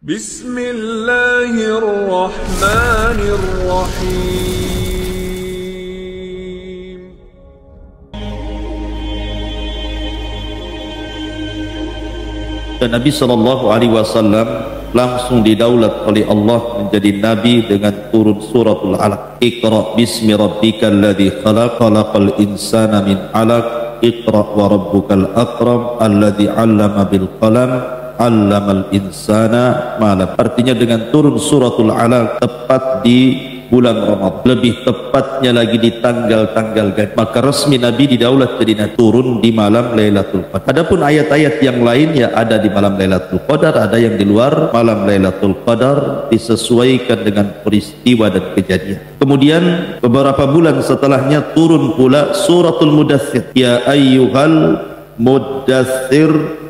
Bismillahirrahmanirrahim. Dan Nabi SAW langsung didaulat oleh Allah menjadi Nabi dengan turun suratul Alaq. Iqra bismi rabbikal ladzi khalaq, khalaqal insana min 'alaq, Iqra wa rabbukal akram alladzi 'allama bil qalam, 'allamal insana ma lam. Artinya dengan turun suratul Alaq tepat di bulan Ramadan, lebih tepatnya lagi di tanggal-tanggal ganjil, maka resmi Nabi didaulat jadi Nabi, turun di malam Lailatul Qadar. Adapun ayat-ayat yang lain ya ada di malam Lailatul Qadar, ada yang di luar malam Lailatul Qadar, disesuaikan dengan peristiwa dan kejadian. Kemudian beberapa bulan setelahnya turun pula suratul Mudaththir. Ya ayyuhal mudaththir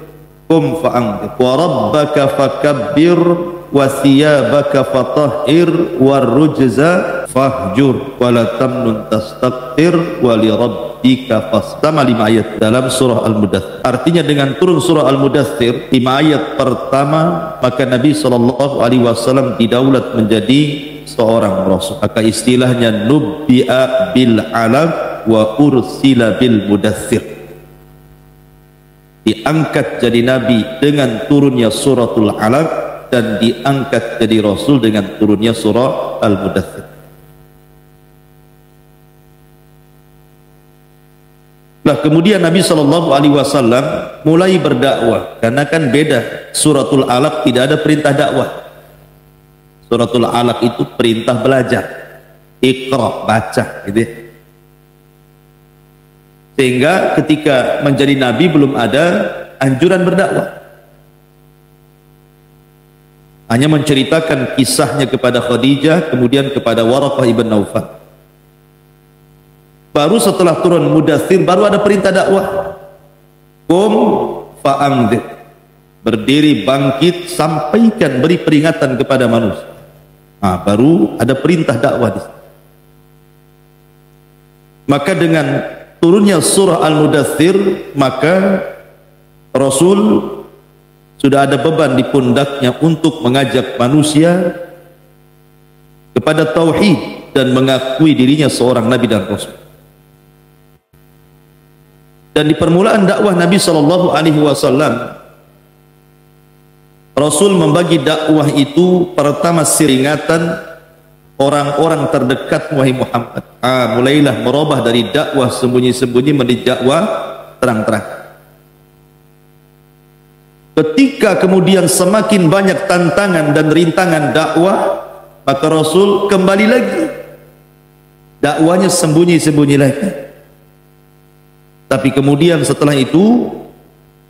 qum fa'anzir wa rabbaka fakabbir wa thiyabaka fatahhir war rujza fahjur wa la tamnun tastakthir wa li rabbika fastama. 5 ayat dalam surah Al-Mudaththir. Artinya dengan turun surah Al-Mudaththir 5 ayat pertama, maka Nabi SAW didaulat menjadi seorang rasul. Maka istilahnya nubbi'a bil alaq wa ursila bil mudaththir, diangkat jadi Nabi dengan turunnya suratul Alaq dan diangkat jadi Rasul dengan turunnya surah Al-Mudaththir. Nah, kemudian Nabi SAW mulai berdakwah, karena kan beda, suratul Alaq tidak ada perintah dakwah. Suratul Alaq itu perintah belajar, Iqra, baca gitu ya. Sehingga ketika menjadi Nabi belum ada anjuran berdakwah, hanya menceritakan kisahnya kepada Khadijah, kemudian kepada Waraqah ibn Naufal. Baru setelah turun Mudaththir baru ada perintah dakwah. Qum fa'anzir, berdiri bangkit, sampaikan, beri peringatan kepada manusia. Nah, baru ada perintah dakwah di sana. Maka dengan turunnya surah Al-Mudaththir, maka Rasul sudah ada beban di pundaknya untuk mengajak manusia kepada tauhid dan mengakui dirinya seorang nabi dan rasul. Dan di permulaan dakwah Nabi SAW, Rasul membagi dakwah itu pertama peringatan orang-orang terdekat wahai Muhammad. Mulailah merubah dari dakwah sembunyi-sembunyi menjadi dakwah terang-terang. Ketika kemudian semakin banyak tantangan dan rintangan dakwah, maka Rasul kembali lagi dakwahnya sembunyi-sembunyi lagi. Tapi kemudian setelah itu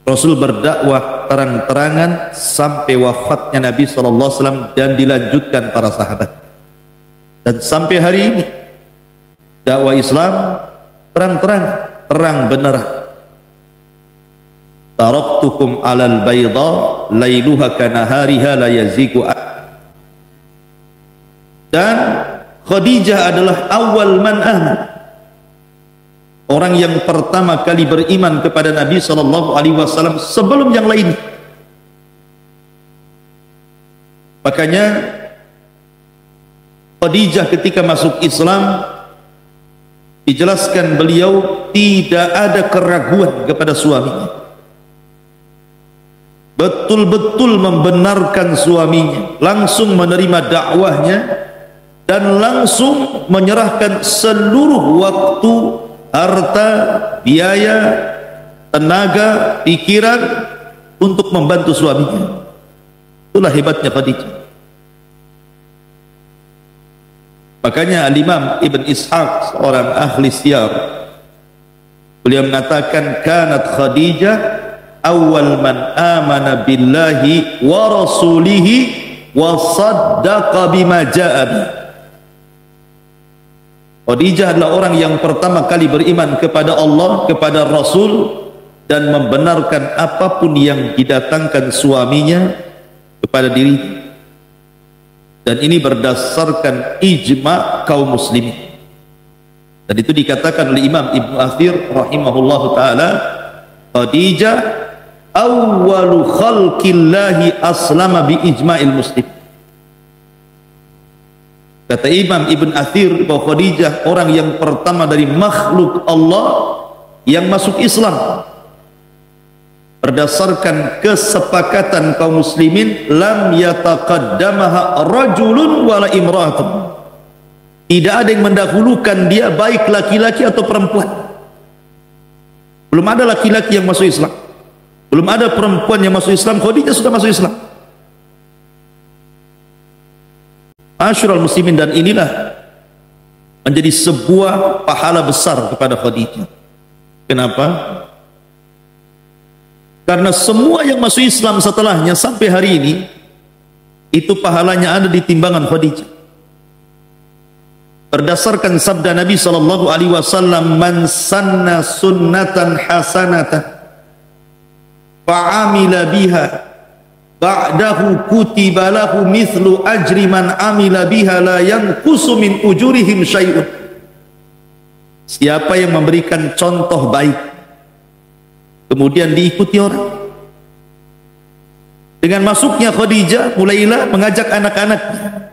Rasul berdakwah terang-terangan sampai wafatnya Nabi SAW dan dilanjutkan para sahabat. Dan sampai hari ini dakwah Islam terang-terang, terang benerang. Taraktukum alal bayda lailuha kanahariha la yazigu. Dan Khadijah adalah awal man aman, orang yang pertama kali beriman kepada Nabi SAW sebelum yang lain. Makanya Khadijah ketika masuk Islam dijelaskan beliau tidak ada keraguan kepada suaminya, betul-betul membenarkan suaminya, langsung menerima dakwahnya dan langsung menyerahkan seluruh waktu, harta, biaya, tenaga, pikiran untuk membantu suaminya. Itulah hebatnya Khadijah. Makanya Al-Imam Ibn Ishaq, seorang ahli siyar, beliau mengatakan kanat Khadijah awal man amana billahi wa rasulihi wa saddaqa bima ja'a bi. Khadijah adalah orang yang pertama kali beriman kepada Allah, kepada Rasul, dan membenarkan apapun yang didatangkan suaminya kepada dirinya. Dan ini berdasarkan ijma kaum muslimin. Dan itu dikatakan oleh Imam Ibnu Athir rahimahullahu taala, Khadijah awwalu khalqillahi aslama bi ijma'il muslim. Kata Imam Ibn Athir bahwa Khadijah orang yang pertama dari makhluk Allah yang masuk Islam berdasarkan kesepakatan kaum muslimin, lam yataqaddamaha rajulun wala imra'atun. Tidak ada yang mendahulukan dia, baik laki-laki atau perempuan. Belum ada laki-laki yang masuk Islam, belum ada perempuan yang masuk Islam, Khadijah sudah masuk Islam. Asyrul muslimin, dan inilah menjadi sebuah pahala besar kepada Khadijah. Kenapa? Karena semua yang masuk Islam setelahnya sampai hari ini itu pahalanya ada di timbangan Khadijah. Berdasarkan sabda Nabi sallallahu alaihi wasallam, "Man sanna sunnatan hasanatan fa'amila biha ba'dahu kutiba lahu mithlu ajri man amila biha la yanqusu min ujurihim syai'un." Siapa yang memberikan contoh baik kemudian diikuti orang, dengan masuknya Khadijah mulailah mengajak anak-anaknya,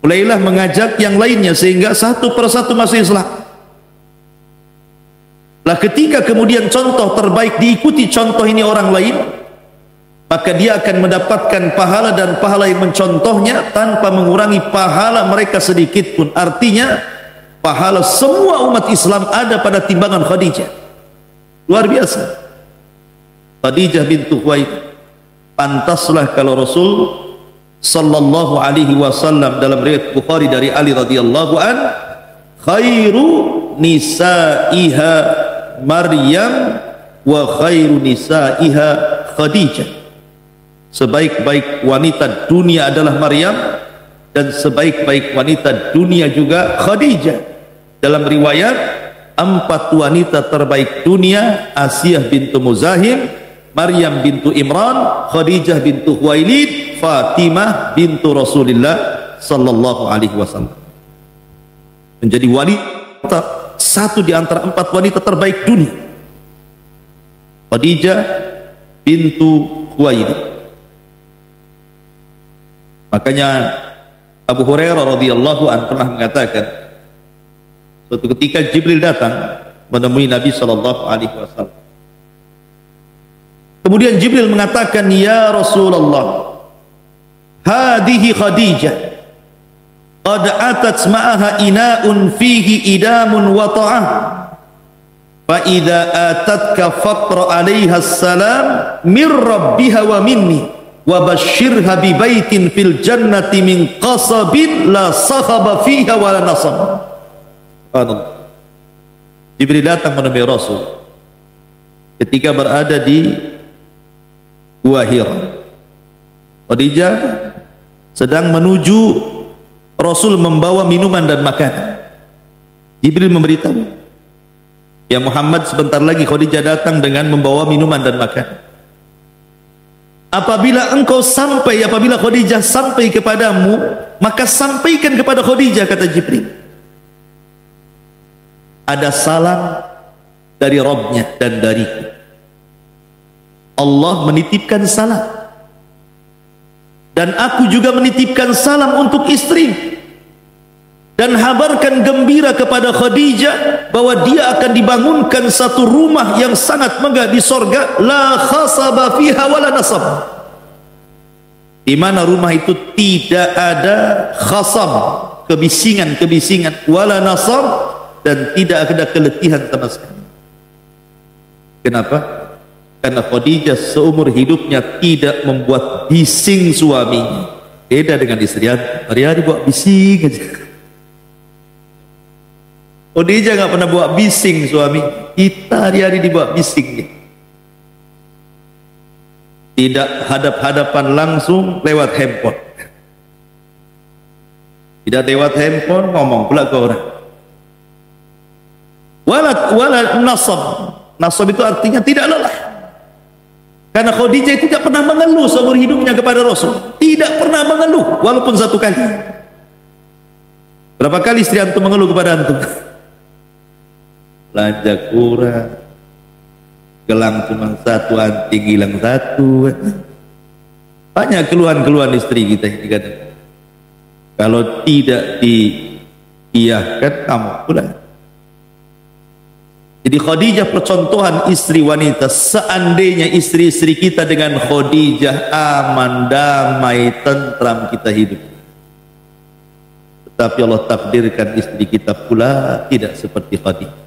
mulailah mengajak yang lainnya, sehingga satu persatu masuk Islam. Lah ketika kemudian contoh terbaik diikuti contoh ini orang lain, maka dia akan mendapatkan pahala dan pahala yang mencontohnya tanpa mengurangi pahala mereka sedikit pun. Artinya pahala semua umat Islam ada pada timbangan Khadijah. Luar biasa. Khadijah bintu Khuwailid, pantaslah kalau Rasul sallallahu alaihi wasallam dalam riwayat Bukhari dari Ali radhiyallahu an, khairu nisaiha Maryam wa khairu nisaiha Khadijah. Sebaik-baik wanita dunia adalah Maryam, dan sebaik-baik wanita dunia juga Khadijah. Dalam riwayat, 4 wanita terbaik dunia, Asiyah bintu Muzahim, Maryam bintu Imran, Khadijah bintu Khuwailid, Fatimah bintu Rasulullah sallallahu alaihi wasallam. Menjadi wanita satu di antara 4 wanita terbaik dunia, Khadijah bintu Khuwailid. Makanya Abu Hurairah radhiyallahu anhu pernah mengatakan, suatu ketika Jibril datang menemui Nabi sallallahu alaihi wasallam. Kemudian Jibril mengatakan, "Ya Rasulullah, hadhihi Khadijah qad atat ma'aha ina'un fihi idamun wa ta'am. Fa idza atatka faqra 'alaiha assalam min rabbiha wa minni. Wa basyirha bi baitin fil jannati min qasabin la sakhaba fiha wa la nasab." Jibril datang menemui Rasul ketika berada di Gua Hira. Khadijah sedang menuju Rasul membawa minuman dan makanan. Jibril memberitahu, "Ya Muhammad, sebentar lagi Khadijah datang dengan membawa minuman dan makanan. Apabila Khadijah sampai kepadamu, maka sampaikan kepada Khadijah," kata Jibril, "ada salam dari Rabbnya dan dariku. Allah menitipkan salam, dan aku juga menitipkan salam untuk istri. Dan habarkan gembira kepada Khadijah bahwa dia akan dibangunkan satu rumah yang sangat megah di sorga, la khasaba fiha wala nasab, di mana rumah itu tidak ada khasab, kebisingan, wala nasab, dan tidak ada keletihan sama sekali." Kenapa? Karena Khadijah seumur hidupnya tidak membuat bising suaminya. Beda dengan istri, hari-hari buat bising aja. Khadijah nggak pernah buat bising suami. Kita hari-hari dibuat bising. Tidak hadap-hadapan langsung, lewat handphone. Tidak lewat handphone, ngomong pula ke orang. Wala nasab. Nasab itu artinya tidak lelah. Karena Khadijah itu tidak pernah mengeluh seumur hidupnya kepada Rasul. Tidak pernah mengeluh, walaupun satu kali. Berapa kali istri antum mengeluh kepada antum? Belanja kurang, gelang cuma satu, anting hilang satu. Banyak keluhan-keluhan istri kita ini kan. Kalau tidak diiyahkan kamu pulang. Jadi Khadijah percontohan istri wanita. Seandainya istri-istri kita dengan Khadijah aman, damai, tentram kita hidup. Tetapi Allah takdirkan istri kita pula tidak seperti Khadijah.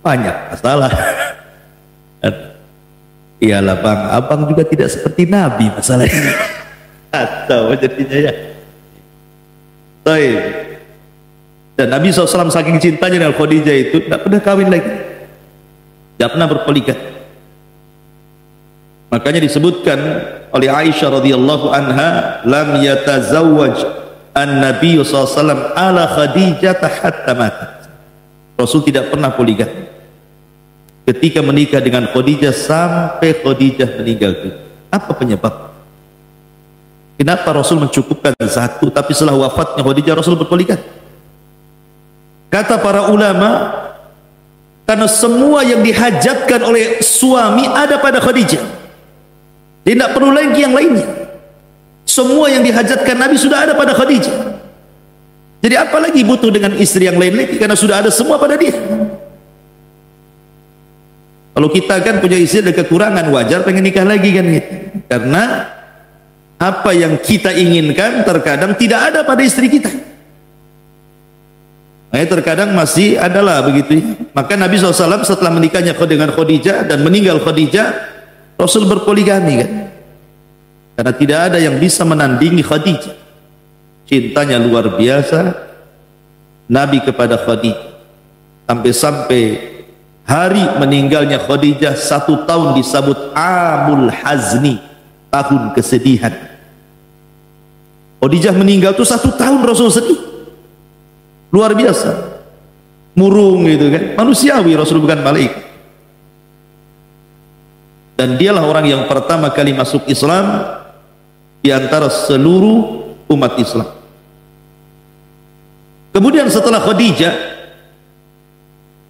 Banyak masalah. Iyalah bang, abang juga tidak seperti Nabi masalahnya. Atau jadinya ya. Baik. Dan Nabi SAW saking cintanya dengan Khadijah itu tidak pernah kawin lagi, tidak pernah berpoligami. Makanya disebutkan oleh Aisyah radhiyallahu anha, lam yatazawwaj an-nabiy SAW ala Khadijah hatta matat. Rasul tidak pernah poligami ketika menikah dengan Khadijah sampai Khadijah meninggal. Apa penyebab? Kenapa Rasul mencukupkan satu, tapi setelah wafatnya Khadijah Rasul berpoligami? Kata para ulama, karena semua yang dihajatkan oleh suami ada pada Khadijah. Dia tidak perlu lagi yang lainnya. Semua yang dihajatkan Nabi sudah ada pada Khadijah. Jadi apalagi butuh dengan istri yang lain lagi, karena sudah ada semua pada dia. Kalau kita kan punya istri ada kekurangan, wajar pengen nikah lagi kan gitu. Karena apa yang kita inginkan terkadang tidak ada pada istri kita. Terkadang masih adalah begitu. Maka Nabi SAW setelah menikahnya dengan Khadijah dan meninggal Khadijah, Rasul berpoligami kan. Karena tidak ada yang bisa menandingi Khadijah. Cintanya luar biasa Nabi kepada Khadijah. Sampai-sampai hari meninggalnya Khadijah 1 tahun disebut Amul Hazni, tahun kesedihan. Khadijah meninggal itu 1 tahun Rasul sedih. Luar biasa. Murung gitu kan. Manusiawi, Rasul bukan malaikat. Dan dialah orang yang pertama kali masuk Islam di antara seluruh umat Islam. Kemudian setelah Khadijah,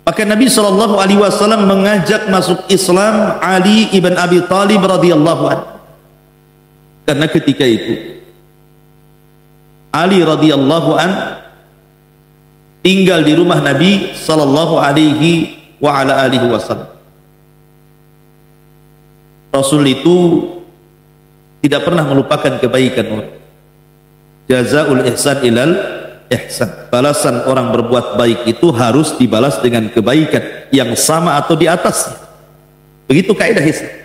maka Nabi SAW mengajak masuk Islam Ali ibn Abi Thalib radhiyallahu anhu. Karena ketika itu Ali radhiyallahu anhu tinggal di rumah Nabi sallallahu alaihi wasallam. Rasul itu tidak pernah melupakan kebaikan. Jazaul ihsan ilal ihsan. Balasan orang berbuat baik itu harus dibalas dengan kebaikan yang sama atau di atasnya. Begitu kaidah Islam.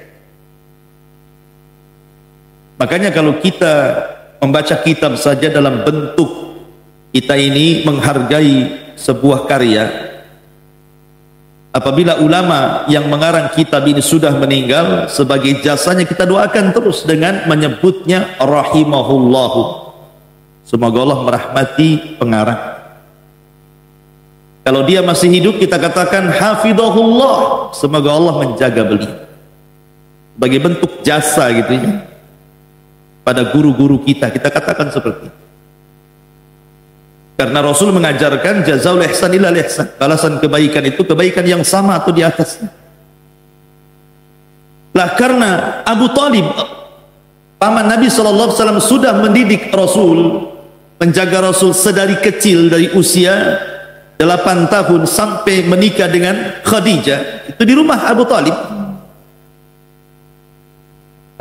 Makanya kalau kita membaca kitab saja dalam bentuk kita ini menghargai sebuah karya, apabila ulama yang mengarang kitab ini sudah meninggal, sebagai jasanya kita doakan terus dengan menyebutnya rahimahullahu. Semoga Allah merahmati pengarang. Kalau dia masih hidup kita katakan hafidhahullah, semoga Allah menjaga beliau. Sebagai bentuk jasa gitu ya. Pada guru-guru kita katakan seperti itu. Karena Rasul mengajarkan jazaul ihsan ilal ihsan. Balasan kebaikan itu kebaikan yang sama atau di atasnya. Lah karena Abu Thalib paman Nabi SAW sudah mendidik Rasul, menjaga Rasul sedari kecil, dari usia 8 tahun sampai menikah dengan Khadijah, itu di rumah Abu Thalib.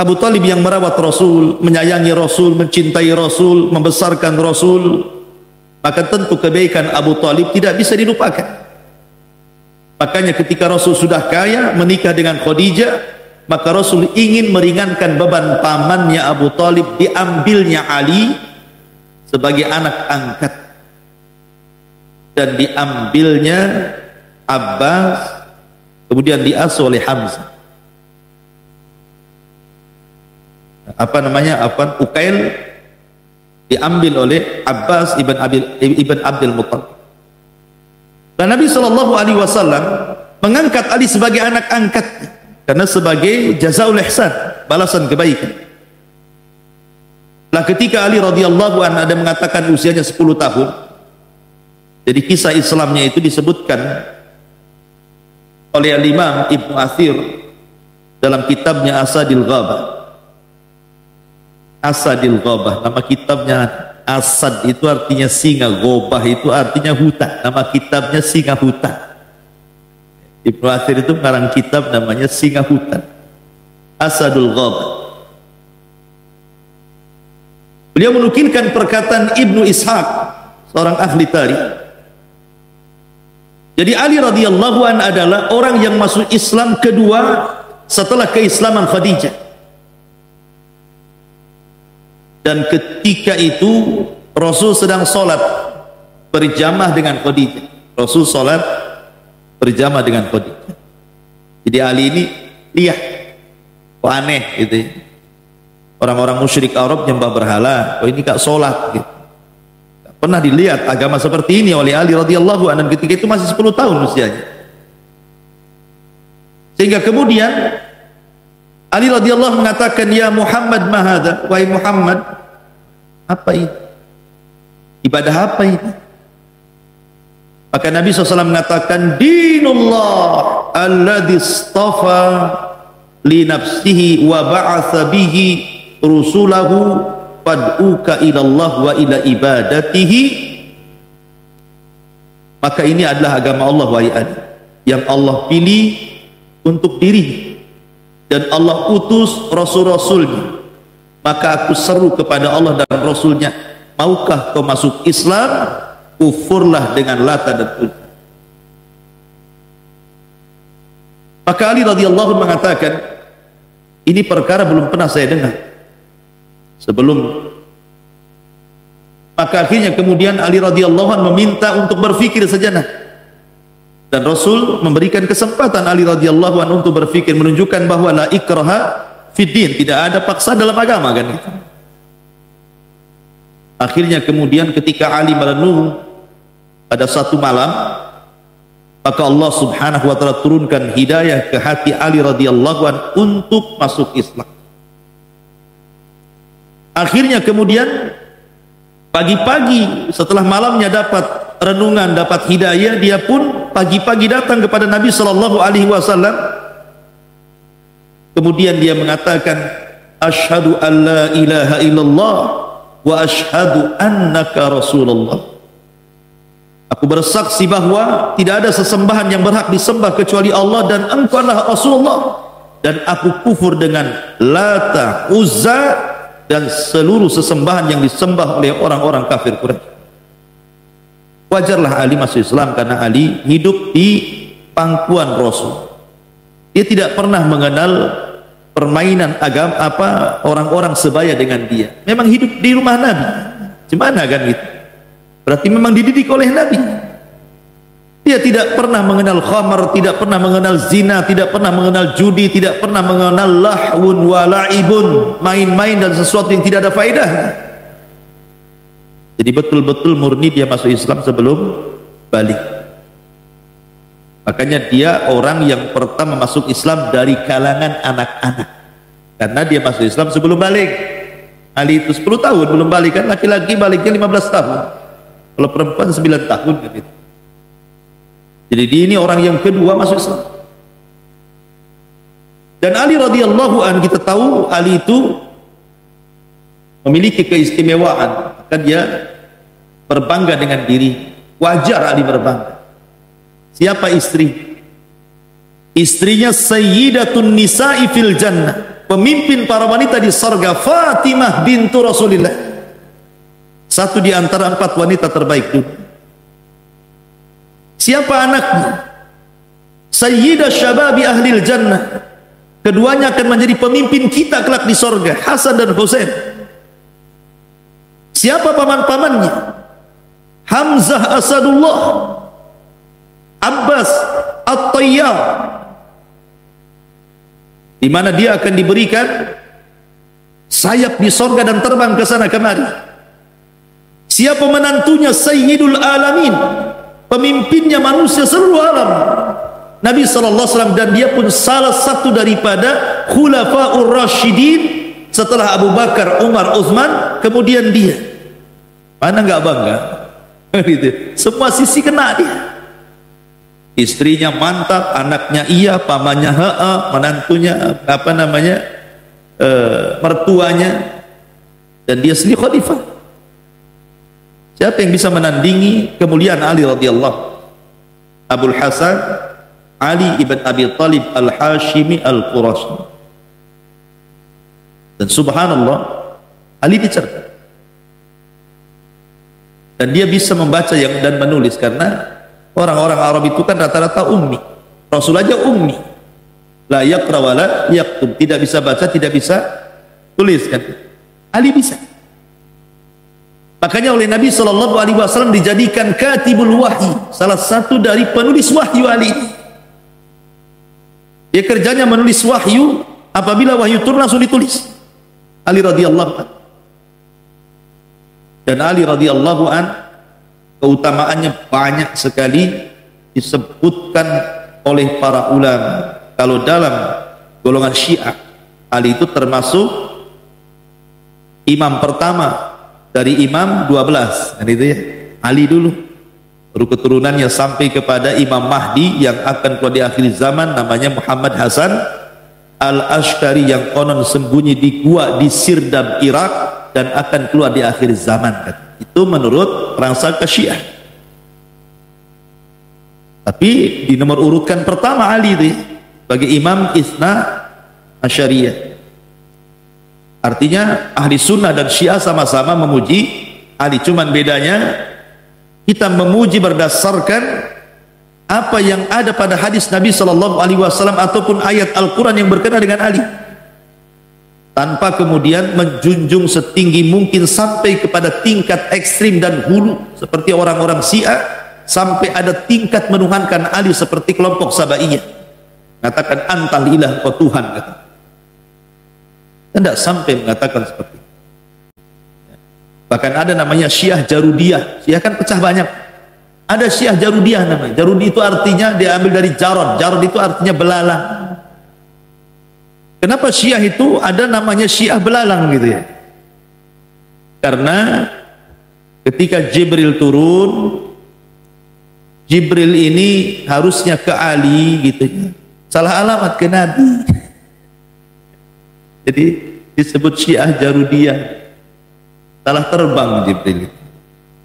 Abu Thalib yang merawat Rasul, menyayangi Rasul, mencintai Rasul, membesarkan Rasul. Maka tentu kebaikan Abu Thalib tidak bisa dilupakan. Makanya ketika Rasul sudah kaya menikah dengan Khadijah, maka Rasul ingin meringankan beban pamannya Abu Thalib, diambilnya Ali sebagai anak angkat dan diambilnya Abbas, kemudian diasuh oleh Hamzah. Uqail diambil oleh Abbas ibn Abdul Muttalib. Dan Nabi SAW mengangkat Ali sebagai anak angkat karena sebagai jazaul ihsan, balasan kebaikan. Nah ketika Ali radhiyallahu anhu ada mengatakan usianya 10 tahun, jadi kisah Islamnya itu disebutkan oleh Imam Ibnu Athir dalam kitabnya Asadil Ghabah. Asadil Ghabah, nama kitabnya. Asad itu artinya singa, Ghabah itu artinya hutan. Nama kitabnya Singa Hutan. Ibnu Athir itu mengarang kitab namanya Singa Hutan, Asadul Ghabah. Beliau menukilkan perkataan Ibnu Ishaq, seorang ahli tarikh. Jadi Ali radhiyallahu an adalah orang yang masuk Islam kedua setelah keislaman Khadijah. Dan ketika itu Rasul sedang sholat berjamaah dengan Khadijah. Rasul sholat berjamaah dengan Khadijah. Jadi Ali ini lihat, kok aneh gitu ya. Orang-orang musyrik Arab nyembah berhala, kok ini gak sholat gitu. Gak pernah dilihat agama seperti ini oleh Ali radhiyallahu anhu, ketika itu masih 10 tahun usianya. Sehingga kemudian Ali radhiyallahu mengatakan, ya Muhammad ma hadza, wahai Muhammad, apa ini? Ibadah apa ini? Maka Nabi SAW mengatakan, dinullah alladhi istafa li nafsihi wa ba'atha bihi rusulahu fad'uka ilallah wa ila ibadatihi. Maka ini adalah agama Allah, wahai Ali, yang Allah pilih untuk diri dan Allah utus rasul-rasulnya. Maka aku seru kepada Allah dan Rasulnya, maukah kau masuk Islam? Kufurlah dengan Lata dan Uzza. Maka Ali radhiyallahu anhu mengatakan, ini perkara belum pernah saya dengar sebelum. Maka akhirnya kemudian Ali radhiyallahu anhu meminta untuk berfikir sejenak, dan Rasul memberikan kesempatan Ali radhiyallahu anhu untuk berfikir, menunjukkan bahwa la ikraha fiddin, tidak ada paksa dalam agama kan itu. Akhirnya kemudian ketika Ali merenung pada satu malam, maka Allah subhanahu wa ta'ala turunkan hidayah ke hati Ali radhiyallahu anhu untuk masuk Islam. Akhirnya kemudian pagi-pagi setelah malamnya dapat renungan, dapat hidayah, dia pun pagi-pagi datang kepada Nabi sallallahu alaihi wasallam. Kemudian dia mengatakan, asyhadu an la ilaha illallah wa asyhadu annaka rasulullah. Aku bersaksi bahwa tidak ada sesembahan yang berhak disembah kecuali Allah dan engkau adalah Rasulullah, dan aku kufur dengan Lata, Uzza dan seluruh sesembahan yang disembah oleh orang-orang kafir Quraisy. Wajarlah Ali masuk Islam karena Ali hidup di pangkuan Rasul. Dia tidak pernah mengenal permainan agama orang-orang sebaya dengan dia. Memang hidup di rumah Nabi. Gimana kan gitu? Berarti memang dididik oleh Nabi. Dia tidak pernah mengenal khamar, tidak pernah mengenal zina, tidak pernah mengenal judi, tidak pernah mengenal lahwun wa la'ibun, main-main dan sesuatu yang tidak ada faedahnya. Jadi betul-betul murni dia masuk Islam sebelum balik. Makanya dia orang yang pertama masuk Islam dari kalangan anak-anak, karena dia masuk Islam sebelum balik. Ali itu 10 tahun belum balik kan, laki-laki baliknya 15 tahun, kalau perempuan 9 tahun kan itu. Jadi dia ini orang yang kedua masuk Islam. Dan Ali radhiyallahu anhu, kita tahu Ali itu memiliki keistimewaan, maka dia berbangga dengan diri. Wajar Ali berbangga. Siapa istri? Istrinya Sayyidatun Nisa'i fil Jannah, pemimpin para wanita di surga, Fatimah bintu Rasulillah, satu di antara 4 wanita terbaik dunia. Siapa anaknya? Sayyidah Syababi Ahlil Jannah, keduanya akan menjadi pemimpin kita kelak di surga, Hasan dan Husain. Siapa paman-pamannya? Hamzah Asadullah, Abbas At-Tayyar, di mana dia akan diberikan sayap di surga dan terbang ke sana kemari. Siapa menantunya? Sayyidul Alamin, pemimpinnya manusia seluruh alam, Nabi SAW, dan dia pun salah satu daripada Khulafaur Rasyidin setelah Abu Bakar, Umar, Utsman, kemudian dia. Mana nggak bangga? Semua sisi kena dia. Istrinya mantap, anaknya iya, pamannya menantunya mertuanya, dan dia sendiri khalifah. Siapa yang bisa menandingi kemuliaan Ali radhiyallahu? Abul Hasan Ali ibn Abi Thalib al-Hashimi al-Qurashi. Dan subhanallah, Ali dicerdas. Dan dia bisa membaca dan menulis, karena orang-orang Arab itu kan rata-rata ummi. Rasul aja ummi. La yaqra wa la yaktub, tidak bisa baca, tidak bisa tulis kan. Ali bisa. Makanya oleh Nabi SAW dijadikan katibul wahyi, salah satu dari penulis wahyu Ali. Dia kerjanya menulis wahyu, apabila wahyu turun langsung ditulis. Ali radhiyallahu anhu. Dan Ali radhiyallahu anhu keutamaannya banyak sekali disebutkan oleh para ulama. Kalau dalam golongan Syiah, Ali itu termasuk imam pertama dari imam 12, kan itu ya. Ali dulu, baru keturunannya sampai kepada Imam Mahdi yang akan keluar di akhir zaman, namanya Muhammad Hasan Al-Ashkari, yang konon sembunyi di gua di Sirdab, Irak, dan akan keluar di akhir zaman kan. Itu menurut rangsaka Syiah. Tapi di nomor urutkan pertama Ali itu sebagai imam Isna Asyariyah. Artinya ahli sunnah dan Syiah sama-sama memuji Ali, cuman bedanya kita memuji berdasarkan apa yang ada pada hadis Nabi SAW ataupun ayat Al-Quran yang berkenaan dengan Ali, tanpa kemudian menjunjung setinggi mungkin sampai kepada tingkat ekstrim dan hulu seperti orang-orang Syiah, sampai ada tingkat menuhankan Ali seperti kelompok Sabaiyah, mengatakan antal ilah, kau Tuhan, kata. Tidak sampai mengatakan seperti itu. Bahkan ada namanya Syiah Jarudiyah. Syiah kan pecah banyak. Ada Syiah Jarudiyah namanya. Jarudi itu artinya diambil dari Jarod. Jarod itu artinya belalang. Kenapa Syiah itu ada namanya Syiah belalang gitu ya? Karena ketika Jibril turun, Jibril ini harusnya ke Ali gitu ya. Salah alamat ke Nabi. Jadi disebut Syiah Jarudiyah, salah terbang Jibril.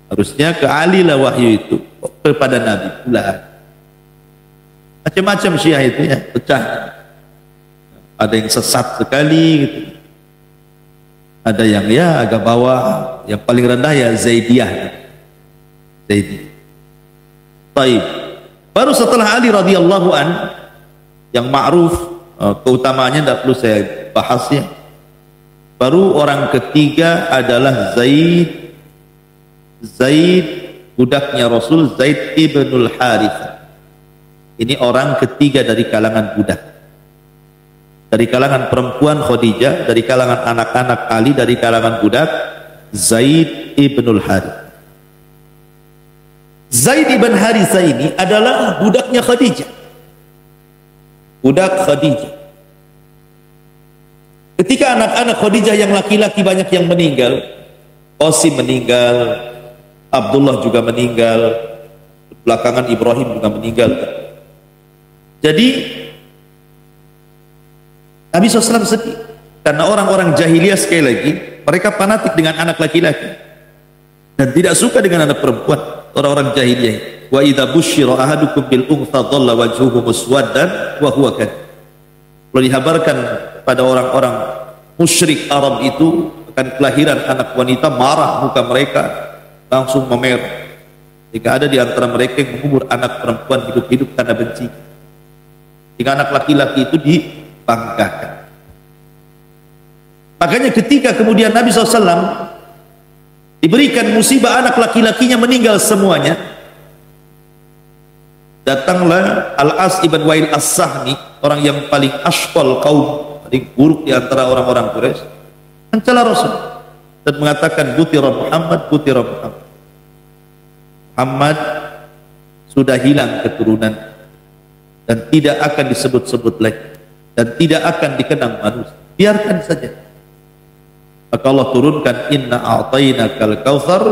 Harusnya ke Ali lah wahyu itu, kepada Nabi pula. Macam-macam Syiah itu ya, pecah. Ada yang sesat sekali gitu. Ada yang ya agak bawah, yang paling rendah ya Zaidiyah. Zaidi. Baik. Baru setelah Ali radhiyallahu an yang ma'ruf, keutamaannya tidak perlu saya bahasnya. Baru orang ketiga adalah Zaid budaknya Rasul, Zaid ibnul Harith. Ini orang ketiga dari kalangan budak, dari kalangan perempuan Khadijah, dari kalangan anak-anak Ali, dari kalangan budak Zaid ibnul Harith. Zaid ibn Harithah ini adalah budaknya Khadijah, budak Khadijah. Ketika anak-anak Khadijah yang laki-laki banyak yang meninggal, Qasim meninggal, Abdullah juga meninggal, belakangan Ibrahim juga meninggal. Jadi Nabi SAW sedih karena orang-orang jahiliyah, sekali lagi mereka fanatik dengan anak laki-laki dan tidak suka dengan anak perempuan. Orang-orang jahiliyah, wa idza busyira ahadukum bil untha dhalla wajhuhu muswaddan wa huwa kadhib. Kalau dihabarkan pada orang-orang musyrik Arab itu akan kelahiran anak wanita, marah muka mereka langsung memerah. Jika ada di antara mereka yang mengubur anak perempuan hidup-hidup karena benci, jika anak laki-laki itu dibanggakan. Makanya ketika kemudian Nabi SAW diberikan musibah, anak laki-lakinya meninggal semuanya, datanglah Al-As ibn Wa'il As-Sahmi, orang yang paling asqal kaum, paling buruk di antara orang-orang Quraisy, mencela Rasul dan mengatakan, Butira Muhammad, Butira Muhammad. Muhammad sudah hilang keturunan dan tidak akan disebut-sebut lagi dan tidak akan dikenang manusia. Biarkan saja. Maka Allah turunkan, inna a'tainakal kautsar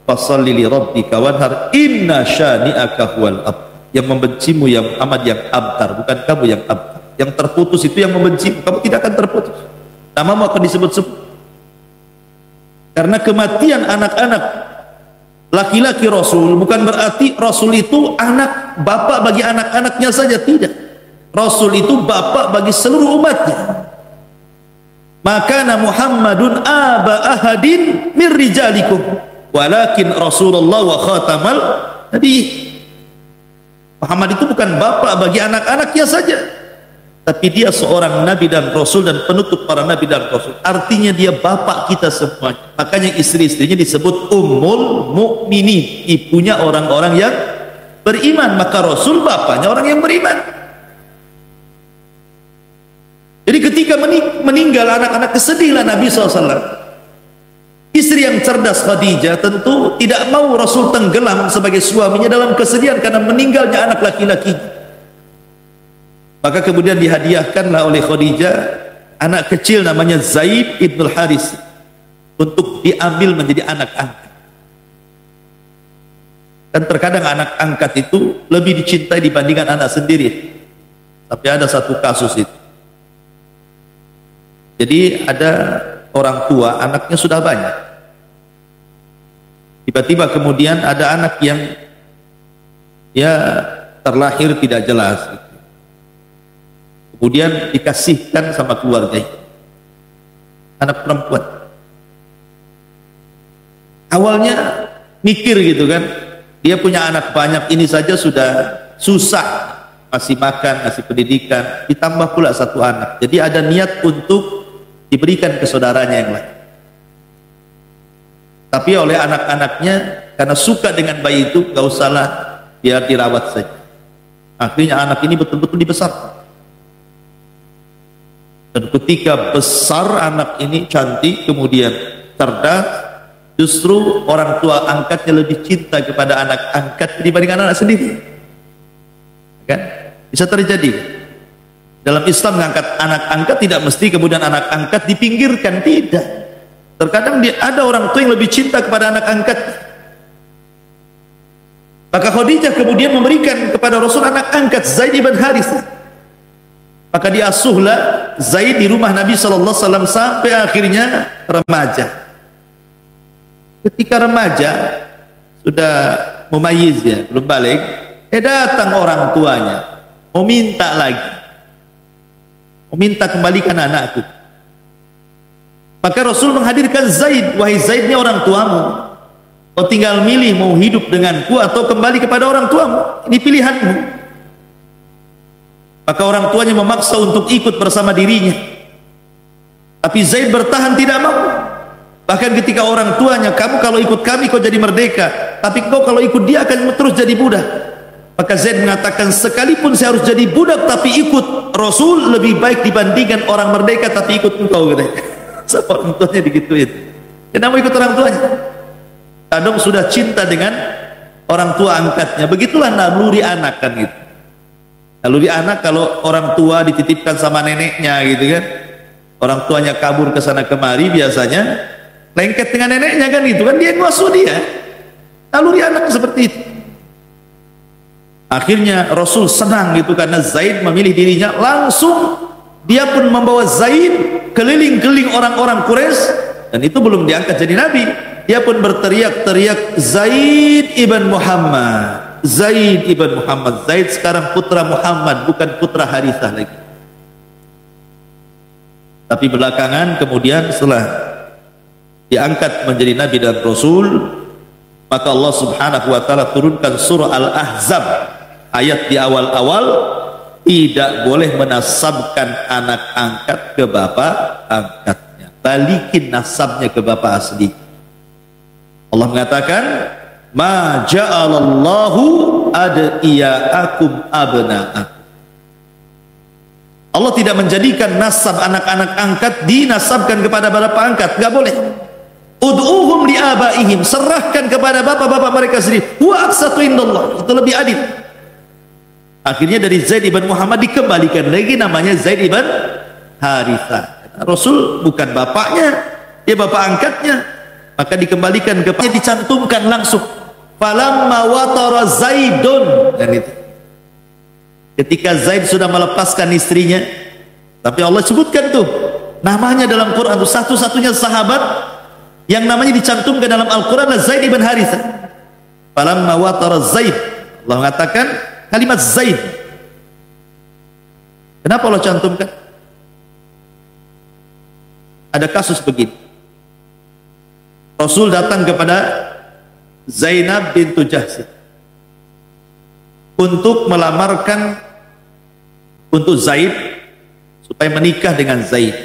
fashalli li rabbika wanhar inna syani'aka huwal abtar. yang membencimu yang amat yang abtar, bukan kamu yang abtar. Yang terputus itu yang membencimu, kamu tidak akan terputus. Namamu akan disebut-sebut. Karena kematian anak-anak laki-laki Rasul bukan berarti Rasul itu anak bapak bagi anak-anaknya saja, tidak. Rasul itu bapak bagi seluruh umatnya. Maka Muhammadun aba ahadin min rijalikum walakin Rasulullah wa khatamal nabi. Muhammad itu bukan bapak bagi anak-anaknya saja, tapi dia seorang nabi dan rasul dan penutup para nabi dan rasul. Artinya dia bapak kita semuanya. Makanya istri-istrinya disebut ummul mukminin, ibunya orang-orang yang beriman. Maka Rasul bapaknya orang yang beriman. Jadi ketika meninggal anak-anak, kesedihlah Nabi SAW. Istri yang cerdas Khadijah tentu tidak mau Rasul tenggelam sebagai suaminya dalam kesedihan karena meninggalnya anak laki-laki. Maka kemudian dihadiahkanlah oleh Khadijah anak kecil namanya Zaid ibn Haris untuk diambil menjadi anak angkat. Dan terkadang anak angkat itu lebih dicintai dibandingkan anak sendiri. Tapi ada satu kasus itu. Jadi ada orang tua, anaknya sudah banyak. Tiba-tiba kemudian ada anak yang terlahir tidak jelas. Kemudian dikasihkan sama keluarga itu. Anak perempuan. Awalnya mikir gitu kan, dia punya anak banyak, ini saja sudah susah, masih makan, masih pendidikan, ditambah pula satu anak. Jadi ada niat untuk diberikan ke saudaranya yang lain. Tapi oleh anak-anaknya, karena suka dengan bayi itu, gak usahlah, biar dirawat saja. Akhirnya anak ini betul-betul dibesarkan. Dan ketika besar anak ini cantik, kemudian cerdas, justru orang tua angkatnya lebih cinta kepada anak angkat dibandingkan anak sendiri. Kan? Bisa terjadi. Dalam Islam mengangkat anak angkat tidak mesti kemudian anak angkat dipinggirkan, tidak. Terkadang ada orang tua yang lebih cinta kepada anak angkat. Maka Khadijah kemudian memberikan kepada Rasul anak angkat Zaid ibn Harithah. Maka diasuhlah Zaid di rumah Nabi SAW sampai akhirnya remaja. Ketika remaja sudah mumayyiz ya, belum balik, datang orang tuanya mau minta lagi, mau minta kembalikan anakku. Maka Rasul menghadirkan Zaid, wahai Zaid, ini orang tuamu, kau tinggal milih mau hidup denganku atau kembali kepada orang tuamu, ini pilihanmu. Maka orang tuanya memaksa untuk ikut bersama dirinya, tapi Zaid bertahan tidak mau. Bahkan ketika orang tuanya, kamu kalau ikut kami kau jadi merdeka, tapi kau kalau ikut dia akan terus jadi budak. Maka Zaid mengatakan, sekalipun saya harus jadi budak tapi ikut Rasul lebih baik dibandingkan orang merdeka tapi ikut engkau. Sama orang tuanya digituin. Kenapa ikut orang tuanya? Kadang sudah cinta dengan orang tua angkatnya. Begitulah naluri anak kan gitu. Naluri anak kalau orang tua dititipkan sama neneknya gitu kan, orang tuanya kabur ke sana kemari, biasanya lengket dengan neneknya kan gitu kan, dia ngasuh dia. Naluri anak seperti itu. Akhirnya Rasul senang gitu karena Zaid memilih dirinya, langsung dia pun membawa Zaid keliling-keliling orang-orang Quraisy, dan itu belum diangkat jadi nabi. Dia pun berteriak-teriak, Zaid ibn Muhammad, Zaid ibn Muhammad. Zaid sekarang putra Muhammad, bukan putra Harithah lagi. Tapi belakangan kemudian setelah diangkat menjadi nabi dan rasul, maka Allah Subhanahu wa taala turunkan surah Al-Ahzab, ayat di awal-awal, tidak boleh menasabkan anak angkat ke bapak angkatnya, balikin nasabnya ke bapak asli. Allah mengatakan, ma ja'alallahu adiyaakum abna'akum. Allah tidak menjadikan nasab anak-anak angkat dinasabkan kepada bapak angkat, enggak boleh. Ud'uhum li'abaihim, serahkan kepada bapak-bapak mereka sendiri. Huwa aqsatu indallah, itu lebih adil. Akhirnya dari Zaid ibn Muhammad dikembalikan lagi namanya Zaid ibn Harithah. Rasul bukan bapaknya, dia bapak angkatnya. Maka dikembalikan kepadanya, dicantumkan langsung falamma watara Zaidun, dan itu ketika Zaid sudah melepaskan istrinya, tapi Allah sebutkan tuh namanya dalam Quran, tuh satu-satunya sahabat yang namanya dicantumkan dalam Al-Quran adalah Zaid ibn Harithah. Falamma watara Zaid, Allah mengatakan kalimat Zaid. Kenapa Allah cantumkan? Ada kasus begini, Rasul datang kepada Zainab bintu Jahsh untuk melamarkan untuk Zaid supaya menikah dengan Zaid,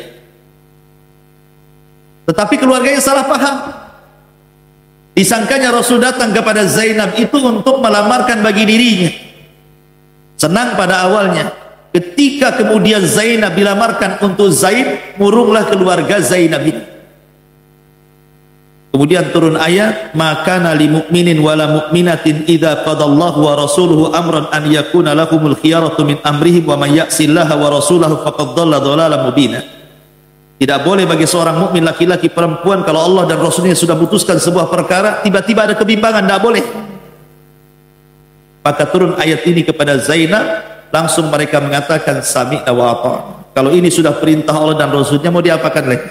tetapi keluarganya salah paham. Disangkanya Rasul datang kepada Zainab itu untuk melamarkan bagi dirinya. Senang pada awalnya. Ketika kemudian Zainab dilamarkan untuk Zaid, murunglah keluarga Zainab ini. Kemudian turun ayat, maka nali mu'minin wala mu'minatin idza qadallahu wa rasuluhu amran an yakuna lahumul khiyaratu min amrihim wa may ya'sillaha wa rasulahu faqad dhalla dhalalan mubina. Tidak boleh bagi seorang mukmin laki-laki perempuan kalau Allah dan Rasulnya sudah putuskan sebuah perkara, tiba-tiba ada kebimbangan, tidak boleh. Maka turun ayat ini kepada Zainab, langsung mereka mengatakan sami'na wa ata'na. Kalau ini sudah perintah Allah dan Rasulnya, mau diapakan lagi?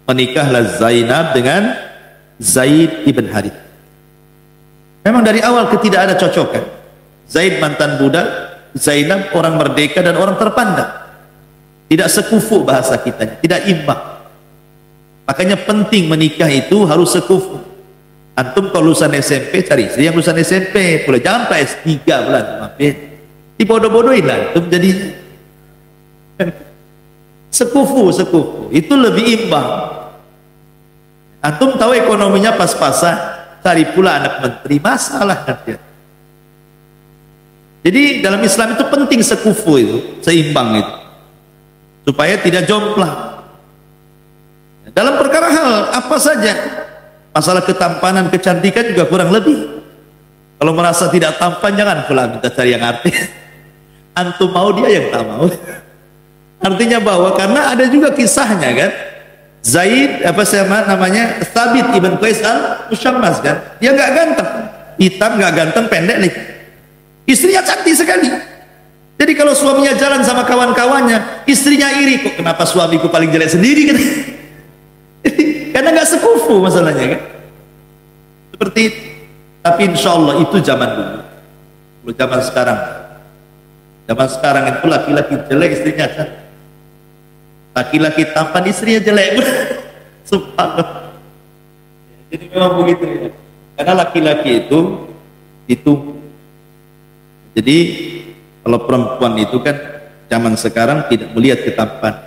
Menikahlah Zainab dengan Zaid ibn Harith. Memang dari awal tidak ada cocokan. Zaid mantan budak, Zainab orang merdeka dan orang terpandang. Tidak sekufu bahasa kita, tidak imbang. Makanya penting menikah itu harus sekufu. Antum kalau lulusan SMP cari istri yang lulusan SMP, boleh jangan S3 bulan, maafin. Dibodoh-bodohin lah antum jadi sekufu itu lebih imbang. Antum tahu ekonominya pas-pasan, cari pula anak menteri, masalah nanti. Jadi dalam Islam itu penting sekufu itu, seimbang itu, supaya tidak jomplang. Dalam perkara hal apa saja, masalah ketampanan, kecantikan juga kurang lebih. Kalau merasa tidak tampan, jangan pula minta cari yang artis. Antum mau, dia yang tak mau. Artinya bahwa karena ada juga kisahnya kan, Zaid namanya Thabit ibn Qais al-Musyammas kan, dia nggak ganteng, hitam nggak ganteng, pendek nih. Istrinya cantik sekali. Jadi kalau suaminya jalan sama kawan-kawannya, istrinya iri, kok kenapa suamiku paling jelek sendiri kan? Karena nggak sekufu masalahnya kan. Seperti itu. Tapi insya Allah itu zaman dulu. Kalau zaman sekarang itu laki-laki jelek istrinya cantik, laki-laki tampan istrinya jelek. Subhanallah. Jadi memang begitu ya. Karena laki-laki itu jadi kalau perempuan itu kan zaman sekarang tidak melihat ketampan.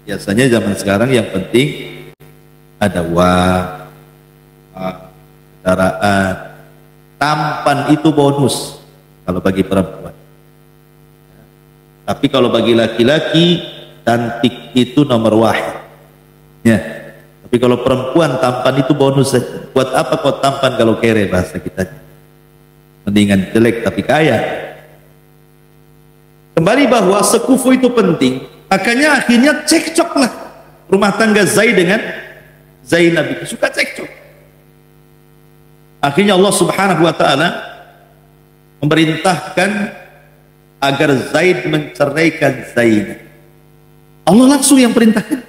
Biasanya zaman sekarang yang penting ada kendaraan, tampan itu bonus kalau bagi perempuan. Tapi kalau bagi laki-laki, cantik itu nomor wahid. Ya. Tapi kalau perempuan tampan itu bonus saja. Buat apa kau tampan kalau kere bahasa kita? Mendingan jelek tapi kaya. Kembali bahwa sekufu itu penting. Makanya akhirnya cekcoklah rumah tangga Zaid dengan Zainab itu suka cekcok. Akhirnya Allah Subhanahu wa taala memerintahkan agar Zaid menceraikan Zainab. Allah langsung yang perintahkan.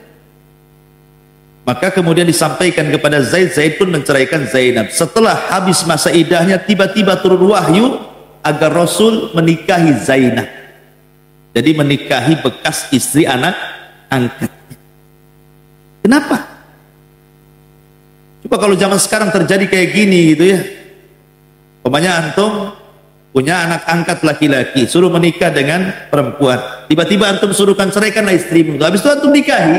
Maka kemudian disampaikan kepada Zaid, Zaid pun menceraikan Zainab. Setelah habis masa iddahnya, tiba-tiba turun wahyu agar Rasul menikahi Zainab. Jadi menikahi bekas istri anak angkatnya. Kenapa? Coba kalau zaman sekarang terjadi kayak gini gitu ya. Umpamanya antum punya anak angkat laki-laki, suruh menikah dengan perempuan. Tiba-tiba antum suruhkan ceraikanlah istrimu. Habis itu antum nikahi.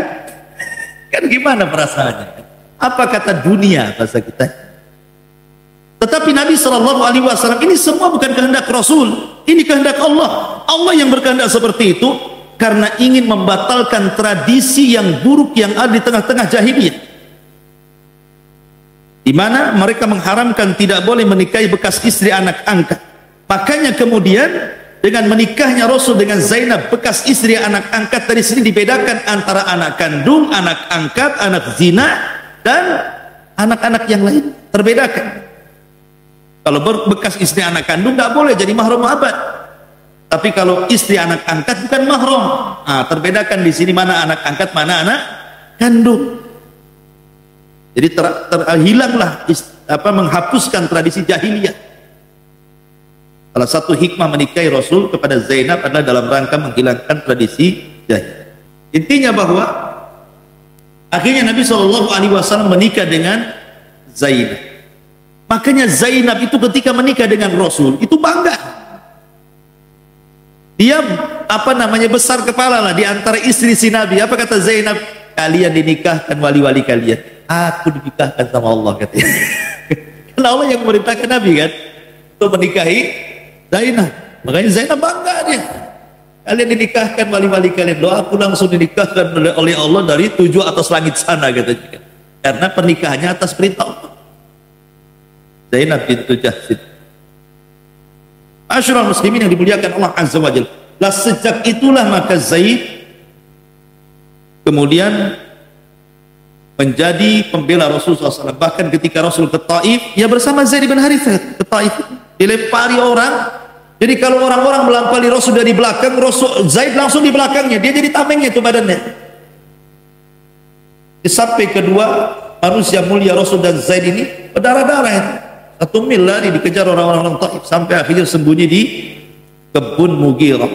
Kan gimana perasaannya? Apa kata dunia bahasa kita? Tetapi Nabi SAW ini semua bukan kehendak Rasul, ini kehendak Allah. Allah yang berkehendak seperti itu karena ingin membatalkan tradisi yang buruk yang ada di tengah-tengah jahiliyah, di mana mereka mengharamkan tidak boleh menikahi bekas istri anak angkat. Makanya kemudian dengan menikahnya Rasul dengan Zainab bekas istri anak angkat, dari sini dibedakan antara anak kandung, anak angkat, anak zina dan anak-anak yang lain, terbedakan. Kalau bekas istri anak kandung tidak boleh jadi mahram abad, Tapi kalau istri anak angkat bukan mahram. Terbedakan di sini mana anak angkat, mana anak kandung. Jadi hilanglah menghapuskan tradisi jahiliyah. Salah satu hikmah menikahi Rasul kepada Zainab adalah dalam rangka menghilangkan tradisi jahiliyah. Intinya bahwa akhirnya Nabi SAW menikah dengan Zainab. Makanya Zainab itu ketika menikah dengan Rasul itu bangga. Dia besar kepala lah di antara istri si Nabi. Apa kata Zainab? Kalian dinikahkan wali-wali kalian. Aku dinikahkan sama Allah katanya. Karena Allah yang memerintahkan Nabi kan untuk menikahi Zainab. Makanya Zainab bangga dia. Kalian dinikahkan wali-wali kalian. Loh, aku langsung dinikahkan oleh Allah dari 7 atas langit sana katanya. Karena pernikahannya atas perintah Allah. Zainab bintu Jahsin. Asyrul muslimin yang dimuliakan Allah Azza wa Jalla. Lah sejak itulah maka Zaid kemudian menjadi pembela Rasulullah SAW. Bahkan ketika Rasul ke Taif, ya bersama Zaid bin Harithah ke Taif, dilempari orang. Jadi kalau orang-orang melampari Rasul dari belakang, Rasul Zaid langsung di belakangnya, dia jadi tamengnya itu badannya. Sampai kedua manusia mulia Rasul dan Zaid ini berdarah-darah itu. 1 mil lari dikejar orang-orang Taif sampai akhirnya sembunyi di kebun Mughirah.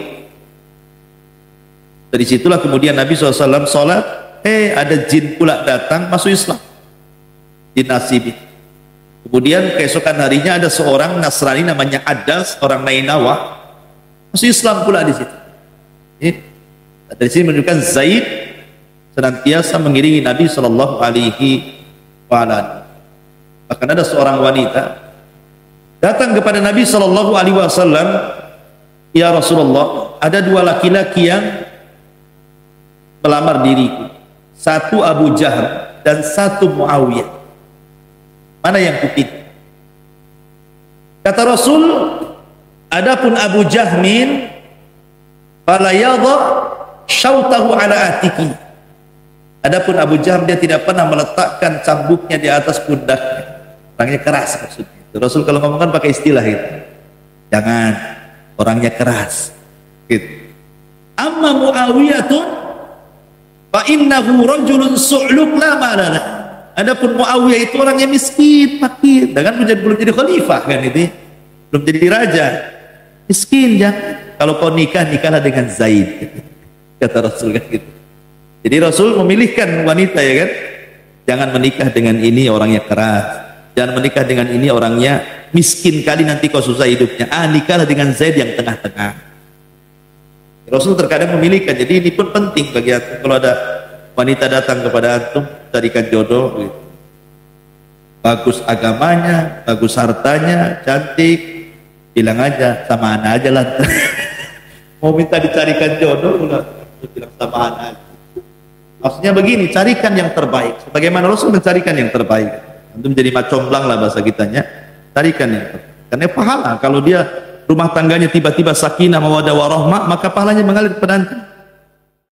Dari situlah kemudian Nabi SAW sholat, ada jin pula datang masuk Islam, jin Nasibi. Kemudian keesokan harinya ada seorang Nasrani namanya Adas, orang Nainawa, masuk Islam pula di situ. Dari sini menunjukkan Zaid senantiasa mengiringi Nabi SAW. Bahkan ada seorang wanita datang kepada Nabi SAW, ya Rasulullah, ada 2 laki-laki yang melamar diriku, 1 Abu Jahal dan 1 Muawiyah. Mana yang kupilih? Kata Rasul, adapun Abu Jahmin fala yadha syautahu ala atiki. Adapun Abu Jahm dia tidak pernah meletakkan cambuknya di atas pundaknya. Orangnya keras maksudnya. Rasul kalau ngomong kan pakai istilah gitu. Jangan, orangnya keras. Gitu. Amma Muawiyatun fa innahu rajulun su'luk la malana. Adapun Muawiyah itu orangnya miskin, fakir. Dan belum jadi khalifah kan itu. Belum jadi raja. Miskin ya. Kalau kau nikahlah dengan Zaid. Kata Rasul kan gitu. Jadi Rasul memilihkan wanita ya kan. Jangan menikah dengan ini orangnya keras. Jangan menikah dengan ini orangnya miskin kali nanti kau susah hidupnya. Nikahlah dengan Zaid yang tengah-tengah. Rasul terkadang memilihkan. Jadi ini pun penting bagi antum. Kalau ada wanita datang kepada antum carikan jodoh gitu. Bagus agamanya, bagus hartanya, cantik, bilang aja sama anak aja lah. Mau minta dicarikan jodoh udah bilang sama anak. Maksudnya begini, carikan yang terbaik. Sebagaimana Rasul mencarikan yang terbaik. Antum jadi macomblang lah bahasa kitanya. Carikan yang terbaik. Karena pahala kalau dia rumah tangganya tiba-tiba sakinah mawaddah warahmah, maka pahalanya mengalir kepada antum.